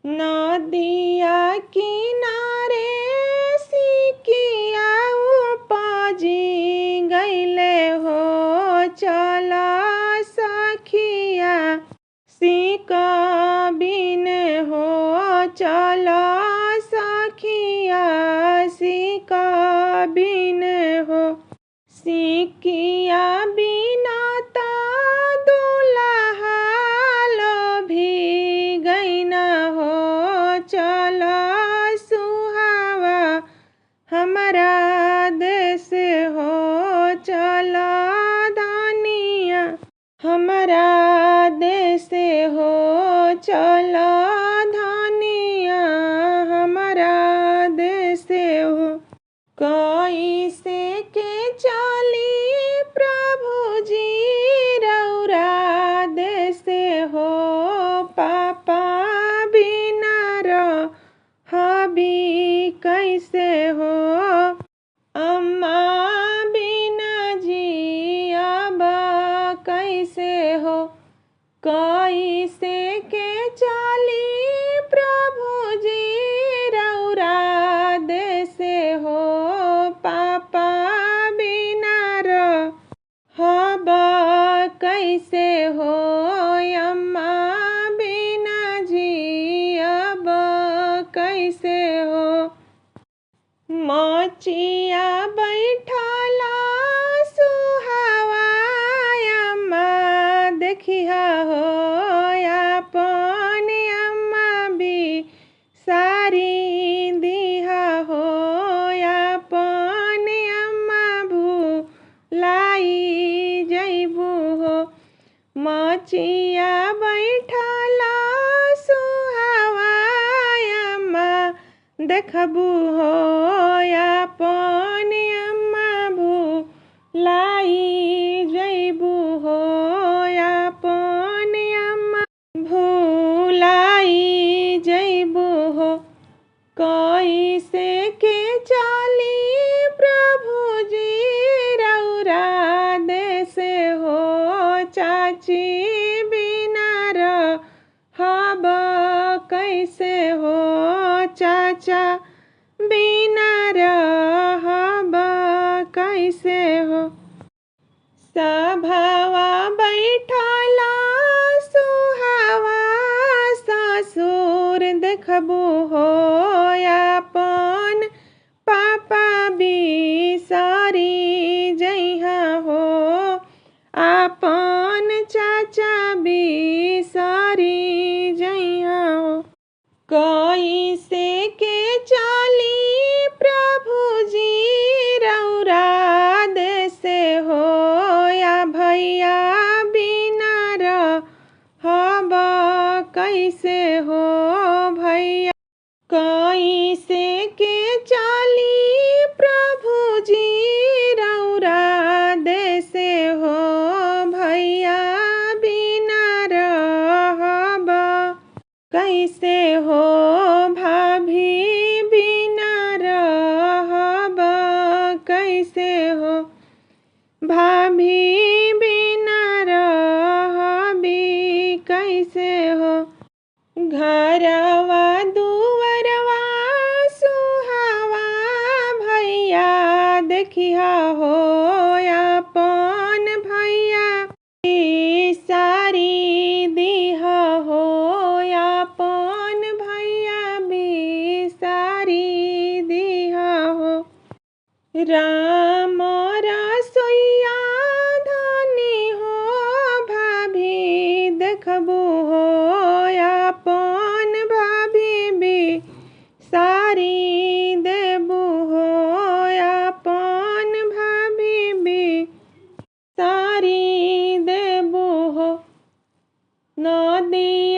नदिया किनारे सिकिया उपजी गईले हो, चल सखिया सिक बिन हो, चल सखिया सिक बिन हो। सिकिया बिना ता दुल्हा लोभी गईन हो, चल सुहावा हमारा देश हो, चल धनिया हमारा देश हो, चल धनिया हमारा देश हो। कैसे के चली प्रभु जी रौरा देश हो, पापा बिना रहबी कैसे हो, अम्मा बिना जियब कैसे हो। कैसे के चली प्रभु जी रौरा देश हो, पापा बिना रहब कैसे हो, अम्मा बिना जियब कैसे हो। मचिया बैठला सुहावा अम्मा देखिया हो, अपन अम्मा भी सारी दिहा हो, अपन अम्मा भुलाई जइबू हो। मचिया बैठला सुहावा अम्मा देखबू हो, अपन अम्मा भुलाई जइबू हो, अपन अम्मा भुलाई जइबू हो। कैसे के चली प्रभु जी रौरा देश हो, चाची बिना रहब कैसे हो, चाचा बिना रहब कैसे हो। सभावा बैठला सुहावा ससुर देखबू हो, अपन पापा बिसारी जइहा हो, अपन चाचा बिसारी जइहा हो। कैसे के चली प्रभु जी रौरा देश हो, या भैया बिना रहब कैसे हो, भैया कैसे के चली प्रभु जी रौरा देश हो, भैया बिना रहब कैसे हो, भाभी बिना रहब कैसे हो, भाभी बिना रहबी कैसे हो। घरवा दुवरवा सुहावा भैया देखिया हो, अपन भैया सारी दिहा हो, अपन भैया सारी दिहा हो। राम रसोइया धनी हो, भाभी देखबू हो, अपन भाभी भी सारी देबू हो, अपन भाभी भी सारी देबू हो। नदिया